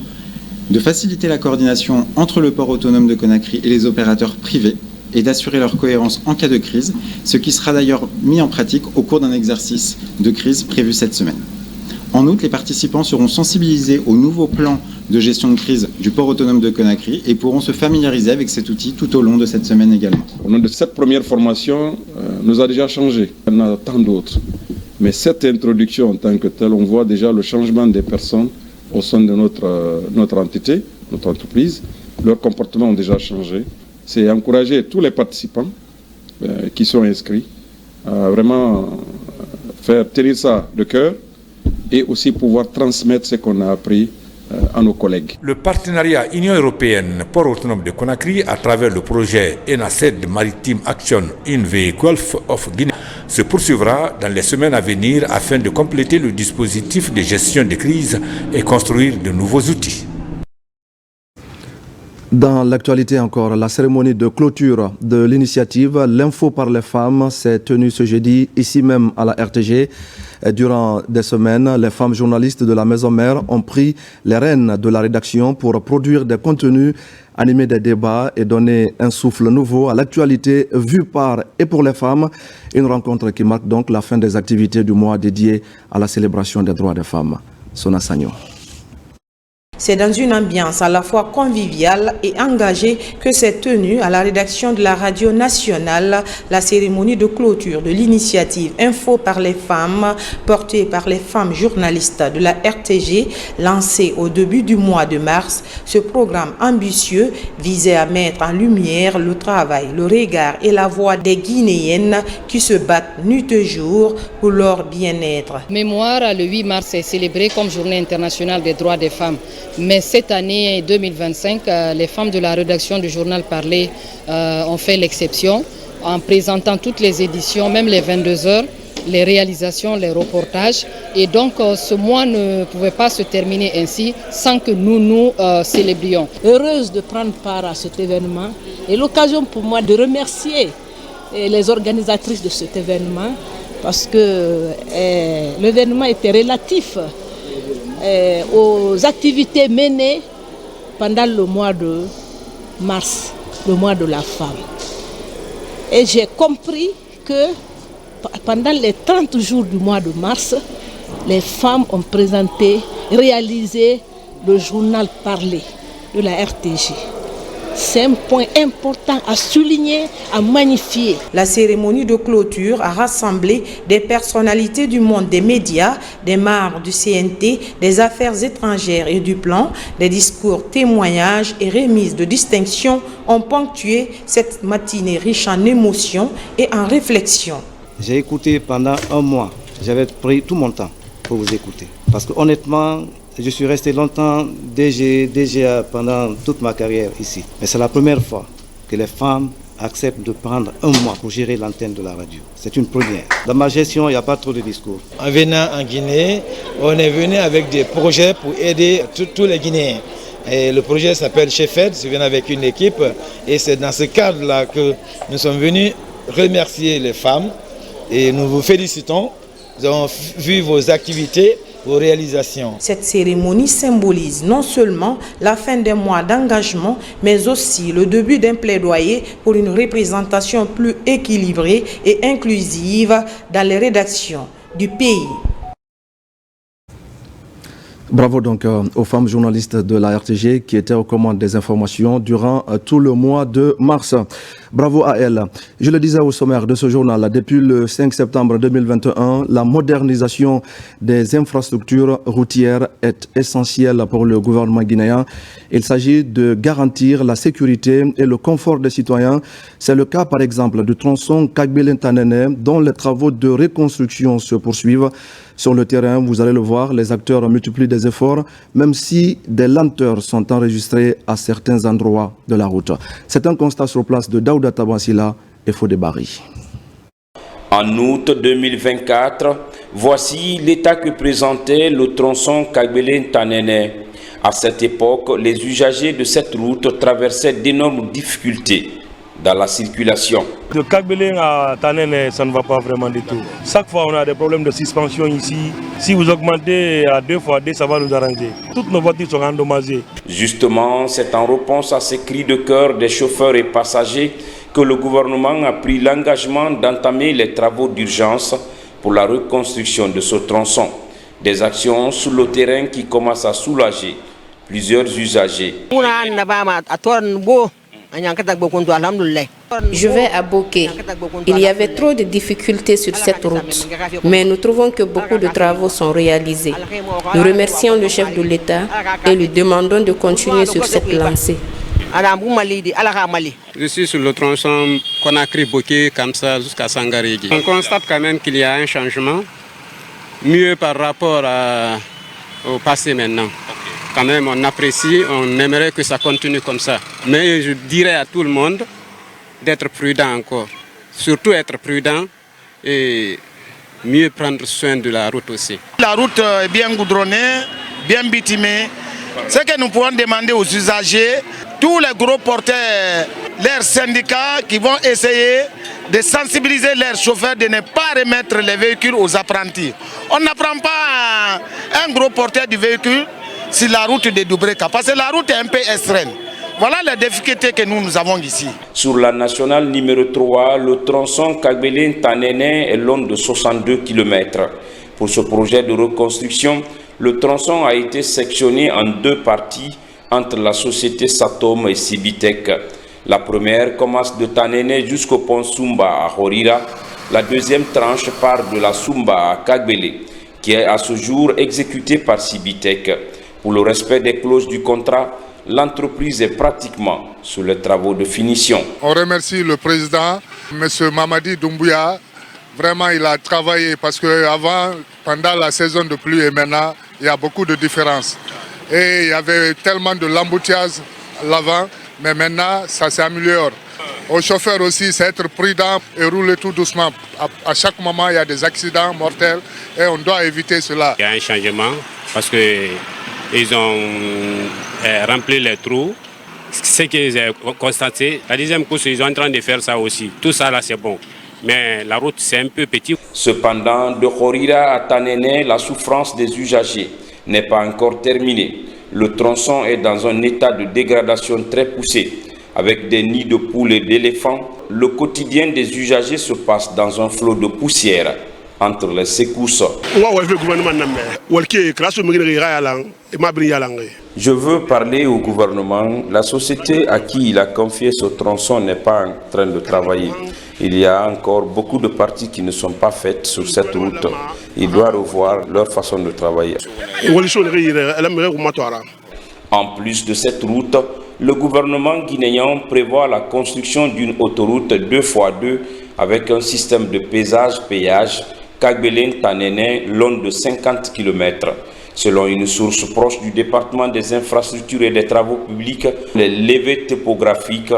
de faciliter la coordination entre le port autonome de Conakry et les opérateurs privés et d'assurer leur cohérence en cas de crise, ce qui sera d'ailleurs mis en pratique au cours d'un exercice de crise prévu cette semaine. En outre, les participants seront sensibilisés au nouveau plan de gestion de crise du port autonome de Conakry et pourront se familiariser avec cet outil tout au long de cette semaine également. Au nom de cette première formation, nous a déjà changé. Il y en a tant d'autres. Mais cette introduction en tant que telle, on voit déjà le changement des personnes au sein de notre entité, notre entreprise. Leurs comportements ont déjà changé. C'est encourager tous les participants qui sont inscrits à vraiment faire tenir ça de cœur et aussi pouvoir transmettre ce qu'on a appris à nos collègues. Le partenariat Union européenne Port autonome de Conakry à travers le projet ENACED Maritime Action in the Gulf of Guinea se poursuivra dans les semaines à venir afin de compléter le dispositif de gestion des crises et construire de nouveaux outils. Dans l'actualité encore, la cérémonie de clôture de l'initiative L'Info par les femmes s'est tenue ce jeudi ici même à la RTG. Durant des semaines, les femmes journalistes de la Maison Mère ont pris les rênes de la rédaction pour produire des contenus, animer des débats et donner un souffle nouveau à l'actualité vue par et pour les femmes. Une rencontre qui marque donc la fin des activités du mois dédié à la célébration des droits des femmes. Sona Sagno. C'est dans une ambiance à la fois conviviale et engagée que s'est tenue à la rédaction de la radio nationale la cérémonie de clôture de l'initiative Info par les femmes, portée par les femmes journalistes de la RTG, lancée au début du mois de mars. Ce programme ambitieux visait à mettre en lumière le travail, le regard et la voix des Guinéennes qui se battent nuit et jour pour leur bien-être. Mémoire, le 8 mars est célébré comme Journée internationale des droits des femmes. Mais cette année 2025, les femmes de la rédaction du journal Parler ont fait l'exception en présentant toutes les éditions, même les 22 heures, les réalisations, les reportages. Et donc ce mois ne pouvait pas se terminer ainsi sans que nous célébrions. Heureuse de prendre part à cet événement et l'occasion pour moi de remercier les organisatrices de cet événement parce que l'événement était relatif aux activités menées pendant le mois de mars, le mois de la femme. Et j'ai compris que pendant les 30 jours du mois de mars, les femmes ont réalisé le journal Parler de la RTG. C'est un point important à souligner, à magnifier. La cérémonie de clôture a rassemblé des personnalités du monde des médias, des membres du CNT, des affaires étrangères et du plan. Des discours, témoignages et remises de distinction ont ponctué cette matinée riche en émotions et en réflexions. J'ai écouté pendant un mois. J'avais pris tout mon temps pour vous écouter. Parce que honnêtement, je suis resté longtemps DGA pendant toute ma carrière ici. Mais c'est la première fois que les femmes acceptent de prendre un mois pour gérer l'antenne de la radio. C'est une première. Dans ma gestion, il n'y a pas trop de discours. En venant en Guinée, on est venu avec des projets pour aider tous les Guinéens. Et le projet s'appelle Chefed, je viens avec une équipe. Et c'est dans ce cadre-là que nous sommes venus remercier les femmes. Et nous vous félicitons. Nous avons vu vos activités, vos réalisations. Cette cérémonie symbolise non seulement la fin d'un mois d'engagement, mais aussi le début d'un plaidoyer pour une représentation plus équilibrée et inclusive dans les rédactions du pays. Bravo donc aux femmes journalistes de la RTG qui étaient aux commandes des informations durant tout le mois de mars. Bravo à elles. Je le disais au sommaire de ce journal, depuis le 5 septembre 2021, la modernisation des infrastructures routières est essentielle pour le gouvernement guinéen. Il s'agit de garantir la sécurité et le confort des citoyens. C'est le cas par exemple du tronçon Kagbelen-Tanene dont les travaux de reconstruction se poursuivent. Sur le terrain, vous allez le voir, les acteurs multiplient des efforts, même si des lenteurs sont enregistrées à certains endroits de la route. C'est un constat sur place de Daouda Tabansila et Fodé Barry. En août 2024, Voici l'état que présentait le tronçon Kagbele-Tanene. À cette époque, les usagers de cette route traversaient d'énormes difficultés dans la circulation. De Kagbele à Tanene, ça ne va pas vraiment du tout. Chaque fois, on a des problèmes de suspension ici. Si vous augmentez à 2x2, ça va nous arranger. Toutes nos voitures sont endommagées. Justement, c'est en réponse à ces cris de cœur des chauffeurs et passagers que le gouvernement a pris l'engagement d'entamer les travaux d'urgence pour la reconstruction de ce tronçon. Des actions sur le terrain qui commencent à soulager plusieurs usagers. Je vais à Boké. Il y avait trop de difficultés sur cette route, mais nous trouvons que beaucoup de travaux sont réalisés. Nous remercions le chef de l'État et lui demandons de continuer sur cette lancée. Je suis sur le tronçon Conakry-Boké, comme ça, jusqu'à Sangarégui. On constate quand même qu'il y a un changement, mieux par rapport au passé maintenant. Quand même, on apprécie, on aimerait que ça continue comme ça. Mais je dirais à tout le monde d'être prudent encore. Surtout être prudent et mieux prendre soin de la route aussi. La route est bien goudronnée, bien bitumée. Ce que nous pouvons demander aux usagers, tous les gros porteurs, leurs syndicats qui vont essayer de sensibiliser leurs chauffeurs de ne pas remettre les véhicules aux apprentis. On n'apprend pas un gros porteur du véhicule sur la route de Doubreka, parce que la route est un peu extrême. Voilà les difficultés que nous avons ici. Sur la nationale numéro 3, le tronçon Kagbele-Tanene est long de 62 km. Pour ce projet de reconstruction, le tronçon a été sectionné en deux parties entre la société Satom et Cibitec. La première commence de Tanene jusqu'au pont Sumba à Horira. La deuxième tranche part de la Sumba à Kagbele, qui est à ce jour exécutée par Cibitec. Pour le respect des clauses du contrat, l'entreprise est pratiquement sur les travaux de finition. On remercie le président, M. Mamadi Doumbouya. Vraiment, il a travaillé parce qu'avant, pendant la saison de pluie et maintenant, il y a beaucoup de différences. Et il y avait tellement de l'embouteillage à l'avant, mais maintenant, ça s'améliore. Aux chauffeurs aussi, c'est être prudent et rouler tout doucement. À chaque moment, il y a des accidents mortels et on doit éviter cela. Il y a un changement parce qu'ils ont rempli les trous. Ce qu'ils ont constaté, la deuxième course, ils sont en train de faire ça aussi. Tout ça là, c'est bon. Mais la route, c'est un peu petit. Cependant, de Horira à Tanene, la souffrance des usagers n'est pas encore terminée. Le tronçon est dans un état de dégradation très poussé. Avec des nids de poules et d'éléphants, le quotidien des usagers se passe dans un flot de poussière entre les secousses. Je veux parler au gouvernement. La société à qui il a confié ce tronçon n'est pas en train de travailler. Il y a encore beaucoup de parties qui ne sont pas faites sur cette route. Ils doivent revoir leur façon de travailler. En plus de cette route, le gouvernement guinéen prévoit la construction d'une autoroute 2x2 avec un système de péage Kagbele-Tanene long de 50 km. Selon une source proche du département des infrastructures et des travaux publics, les levées topographiques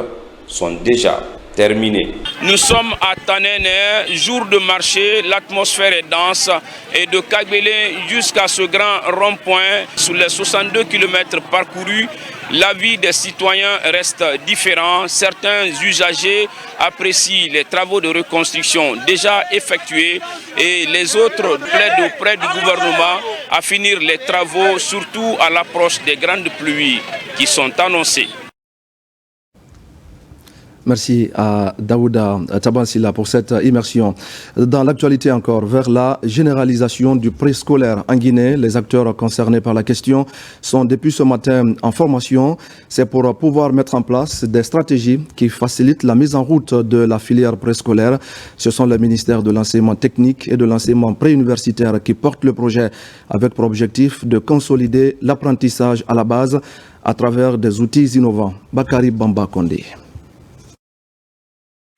sont déjà terminées. Nous sommes à Tanene, jour de marché, l'atmosphère est dense et de Kagbele jusqu'à ce grand rond-point, sur les 62 km parcourus, la vie des citoyens reste différente. Certains usagers apprécient les travaux de reconstruction déjà effectués et les autres plaident auprès du gouvernement à finir les travaux, surtout à l'approche des grandes pluies qui sont annoncées. Merci à Daouda Tabansila pour cette immersion. Dans l'actualité encore, vers la généralisation du préscolaire en Guinée, les acteurs concernés par la question sont depuis ce matin en formation. C'est pour pouvoir mettre en place des stratégies qui facilitent la mise en route de la filière préscolaire. Ce sont les ministères de l'enseignement technique et de l'enseignement préuniversitaire qui portent le projet avec pour objectif de consolider l'apprentissage à la base à travers des outils innovants. Bakari Bamba Kondé.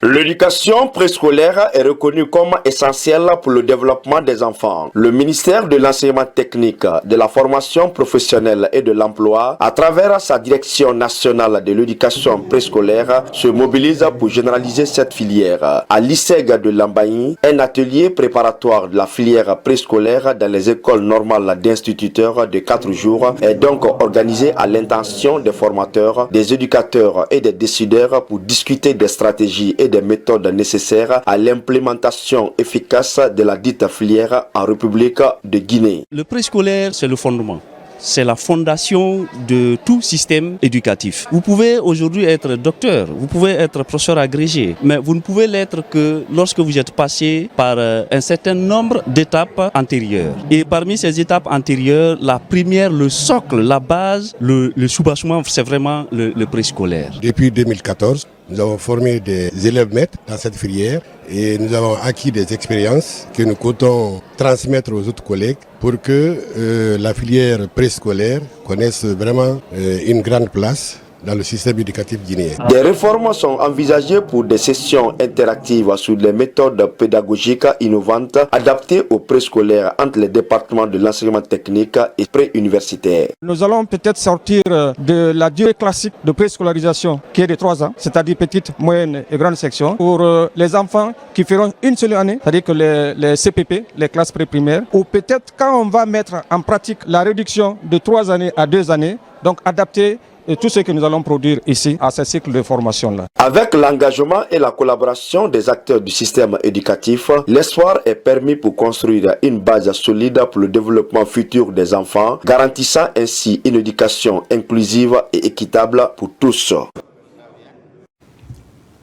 L'éducation préscolaire est reconnue comme essentielle pour le développement des enfants. Le ministère de l'enseignement technique, de la formation professionnelle et de l'emploi, à travers sa direction nationale de l'éducation préscolaire, se mobilise pour généraliser cette filière. À l'ISEG de Lambaye, un atelier préparatoire de la filière préscolaire dans les écoles normales d'instituteurs de 4 jours est donc organisé à l'intention des formateurs, des éducateurs et des décideurs pour discuter des stratégies et des méthodes nécessaires à l'implémentation efficace de la dite filière en République de Guinée. Le préscolaire, c'est le fondement. C'est la fondation de tout système éducatif. Vous pouvez aujourd'hui être docteur, vous pouvez être professeur agrégé, mais vous ne pouvez l'être que lorsque vous êtes passé par un certain nombre d'étapes antérieures. Et parmi ces étapes antérieures, la première, le socle, la base, le soubassement, c'est vraiment le préscolaire. Depuis 2014, nous avons formé des élèves maîtres dans cette filière et nous avons acquis des expériences que nous comptons transmettre aux autres collègues pour que la filière préscolaire connaisse vraiment une grande place dans le système éducatif guinéen. Des réformes sont envisagées pour des sessions interactives sur des méthodes pédagogiques innovantes adaptées aux préscolaires entre les départements de l'enseignement technique et pré-universitaire. Nous allons peut-être sortir de la durée classique de préscolarisation qui est de 3 ans, c'est-à-dire petite, moyenne et grande section, pour les enfants qui feront une seule année, c'est-à-dire que les CPP, les classes pré-primaires, ou peut-être quand on va mettre en pratique la réduction de 3 années à 2 années, donc adapter et tout ce que nous allons produire ici à ce cycle de formation-là. Avec l'engagement et la collaboration des acteurs du système éducatif, l'espoir est permis pour construire une base solide pour le développement futur des enfants, garantissant ainsi une éducation inclusive et équitable pour tous.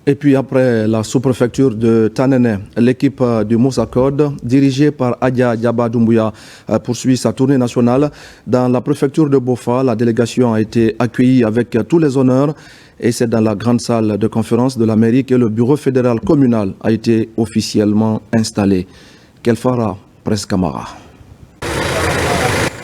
Et puis après la sous-préfecture de Tanene, l'équipe du Moussa Code, dirigée par Adja Diaba Doumbouya, poursuit sa tournée nationale. Dans la préfecture de Bofa, la délégation a été accueillie avec tous les honneurs et c'est dans la grande salle de conférence de la mairie que le bureau fédéral communal a été officiellement installé. Kelfara, Presse Camara.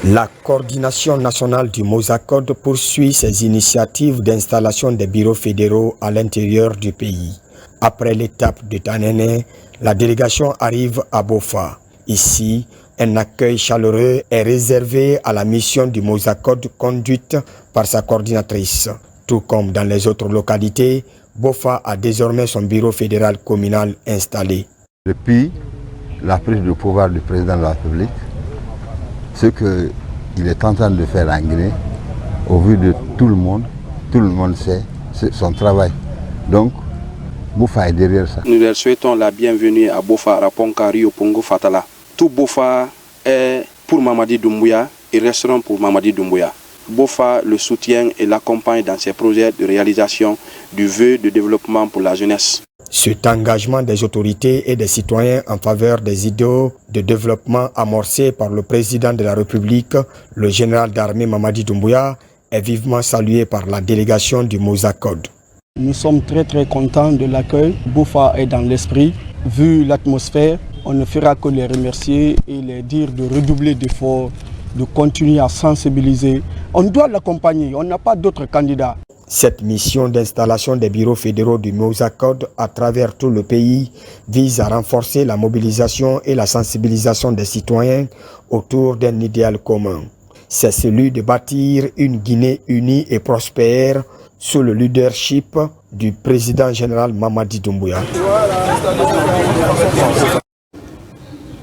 La coordination nationale du Mosacode poursuit ses initiatives d'installation des bureaux fédéraux à l'intérieur du pays. Après l'étape de Tanene, la délégation arrive à Bofa. Ici, un accueil chaleureux est réservé à la mission du Mosacode conduite par sa coordinatrice. Tout comme dans les autres localités, Bofa a désormais son bureau fédéral communal installé. Depuis la prise de pouvoir du président de la République, ce qu'il est en train de faire en Guinée, au vu de tout le monde sait, c'est son travail. Donc, Bofa est derrière ça. Nous leur souhaitons la bienvenue à Bofa, Raponkari, Opongo, Fatala. Tout Bofa est pour Mamadi Doumbouya et resteront pour Mamadi Doumbouya. Bofa le soutient et l'accompagne dans ses projets de réalisation du vœu de développement pour la jeunesse. Cet engagement des autorités et des citoyens en faveur des idéaux de développement amorcés par le président de la République, le général d'armée Mamadi Doumbouya, est vivement salué par la délégation du Mosacode. Nous sommes très contents de l'accueil. Bofa est dans l'esprit. Vu l'atmosphère, on ne fera que les remercier et les dire de redoubler d'efforts, de continuer à sensibiliser. On doit l'accompagner, on n'a pas d'autres candidats. Cette mission d'installation des bureaux fédéraux du Mosacode à travers tout le pays vise à renforcer la mobilisation et la sensibilisation des citoyens autour d'un idéal commun. C'est celui de bâtir une Guinée unie et prospère sous le leadership du président général Mamadi Doumbouya.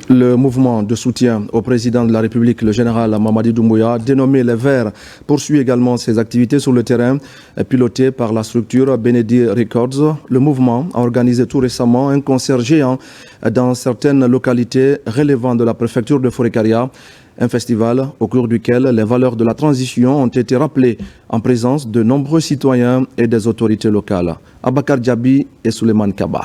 Le mouvement de soutien au président de la République, le général Mamadi Doumbouya, dénommé Les Verts, poursuit également ses activités sur le terrain, piloté par la structure Benedi Records. Le mouvement a organisé tout récemment un concert géant dans certaines localités relevant de la préfecture de Forêt-Karia. Un festival au cours duquel les valeurs de la transition ont été rappelées en présence de nombreux citoyens et des autorités locales. Abakar Djabi et Suleiman Kaba.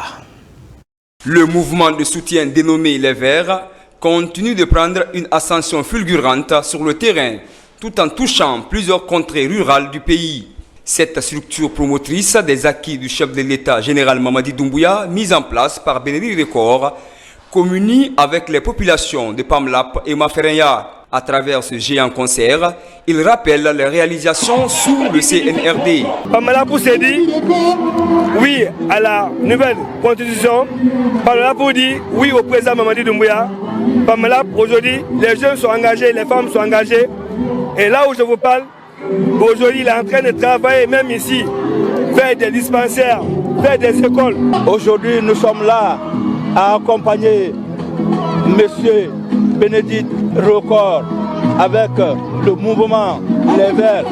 Le mouvement de soutien dénommé Les Verts continue de prendre une ascension fulgurante sur le terrain, tout en touchant plusieurs contrées rurales du pays. Cette structure promotrice des acquis du chef de l'État général Mamadi Doumbouya, mise en place par Benedi Records, communie avec les populations de Pamlap et Maferenya. À travers ce géant concert, il rappelle les réalisations sous le CNRD. Pamela Poussedi, oui à la nouvelle constitution. Pamela pour dire oui au président Mamadi Doumbouya. Pamela, aujourd'hui, les jeunes sont engagés, les femmes sont engagées. Et là où je vous parle, aujourd'hui, il est en train de travailler même ici, faire des dispensaires, faire des écoles. Aujourd'hui, nous sommes là à accompagner M. Bénédicte Record avec le mouvement Les Verts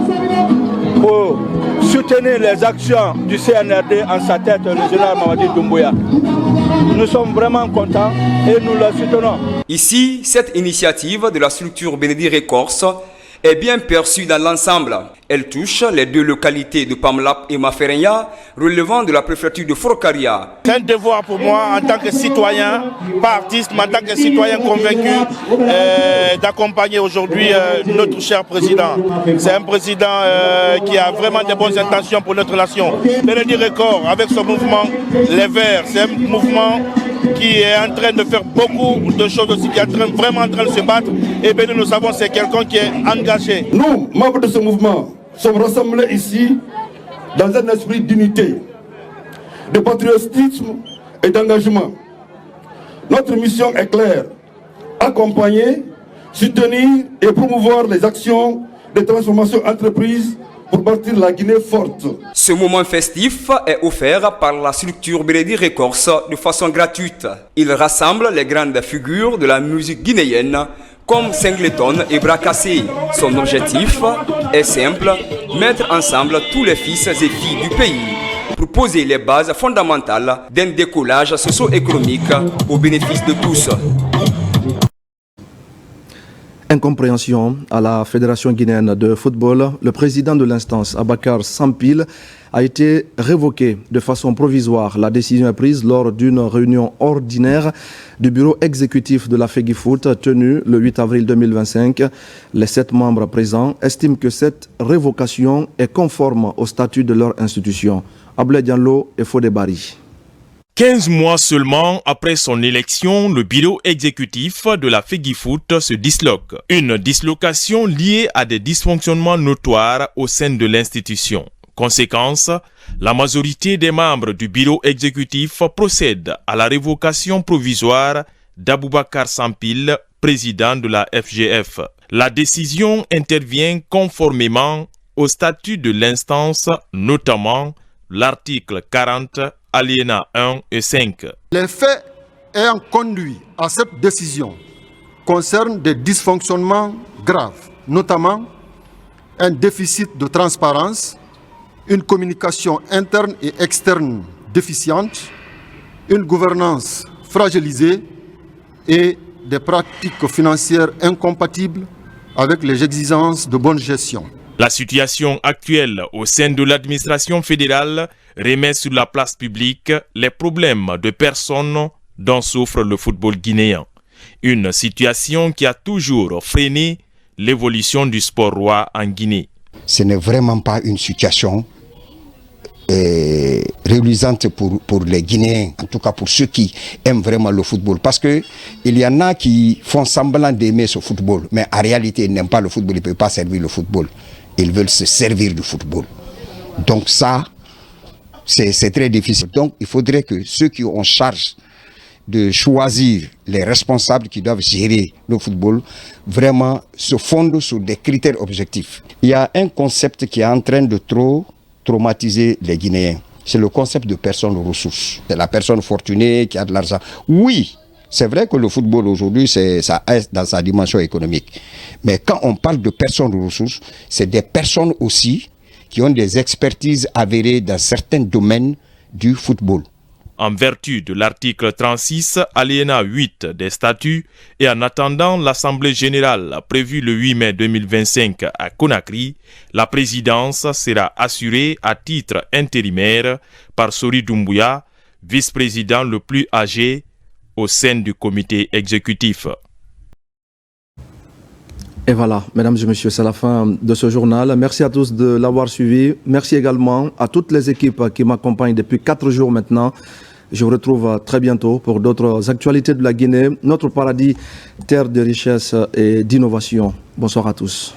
pour soutenir les actions du CNRD en sa tête, le général Mamadi Doumbouya. Nous sommes vraiment contents et nous le soutenons. Ici, cette initiative de la structure Bénédicte Records est bien perçue dans l'ensemble. Elle touche les deux localités de Pamlap et Maferenya, relevant de la préfecture de Forokaria. C'est un devoir pour moi en tant que citoyen, pas artiste, mais en tant que citoyen convaincu d'accompagner aujourd'hui notre cher président. C'est un président qui a vraiment de bonnes intentions pour notre nation. Bénédicte Record, avec son mouvement Les Verts, c'est un mouvement qui est en train de faire beaucoup de choses aussi, qui est vraiment en train de se battre. Et bien nous savons c'est quelqu'un qui est engagé. Nous, membres de ce mouvement, sommes rassemblés ici dans un esprit d'unité, de patriotisme et d'engagement. Notre mission est claire, accompagner, soutenir et promouvoir les actions de transformation entreprises pour bâtir la Guinée forte. Ce moment festif est offert par la structure Bénédicte Records de façon gratuite. Il rassemble les grandes figures de la musique guinéenne comme Singleton et Bracassé. Son objectif est simple, mettre ensemble tous les fils et filles du pays pour poser les bases fondamentales d'un décollage socio-économique au bénéfice de tous. Incompréhension à la Fédération guinéenne de football, le président de l'instance, Abakar Sampil, a été révoqué de façon provisoire. La décision est prise lors d'une réunion ordinaire du bureau exécutif de la FEGIFOOT tenue le 8 avril 2025. Les 7 membres présents estiment que cette révocation est conforme au statut de leur institution. Ablaye Diallo et Fodé Bari. 15 mois seulement après son élection, le bureau exécutif de la FEGIFOOT se disloque. Une dislocation liée à des dysfonctionnements notoires au sein de l'institution. Conséquence, la majorité des membres du bureau exécutif procède à la révocation provisoire d'Aboubacar Sampil, président de la FGF. La décision intervient conformément au statut de l'instance, notamment l'article 40, alinéa 1 et 5. Les faits ayant conduit à cette décision concernent des dysfonctionnements graves, notamment un déficit de transparence, une communication interne et externe déficiente, une gouvernance fragilisée et des pratiques financières incompatibles avec les exigences de bonne gestion. La situation actuelle au sein de l'administration fédérale remet sur la place publique les problèmes de personnes dont souffre le football guinéen. Une situation qui a toujours freiné l'évolution du sport roi en Guinée. Ce n'est vraiment pas une situation réluisante pour les Guinéens, en tout cas pour ceux qui aiment vraiment le football. Parce qu'il y en a qui font semblant d'aimer ce football, mais en réalité ils n'aiment pas le football, ils ne peuvent pas servir le football. Ils veulent se servir du football. Donc ça, c'est très difficile. Donc il faudrait que ceux qui ont charge de choisir les responsables qui doivent gérer le football, vraiment se fondent sur des critères objectifs. Il y a un concept qui est en train de traumatiser les Guinéens. C'est le concept de personne ressource. C'est la personne fortunée qui a de l'argent. Oui, c'est vrai que le football aujourd'hui, ça est dans sa dimension économique. Mais quand on parle de personnes ressources, c'est des personnes aussi qui ont des expertises avérées dans certains domaines du football. En vertu de l'article 36, alinéa 8 des statuts et en attendant l'Assemblée générale prévue le 8 mai 2025 à Conakry, la présidence sera assurée à titre intérimaire par Sori Doumbouya, vice-président le plus âgé au sein du comité exécutif. Et voilà, mesdames et messieurs, c'est la fin de ce journal. Merci à tous de l'avoir suivi. Merci également à toutes les équipes qui m'accompagnent depuis 4 jours maintenant. Je vous retrouve très bientôt pour d'autres actualités de la Guinée, notre paradis, terre de richesse et d'innovation. Bonsoir à tous.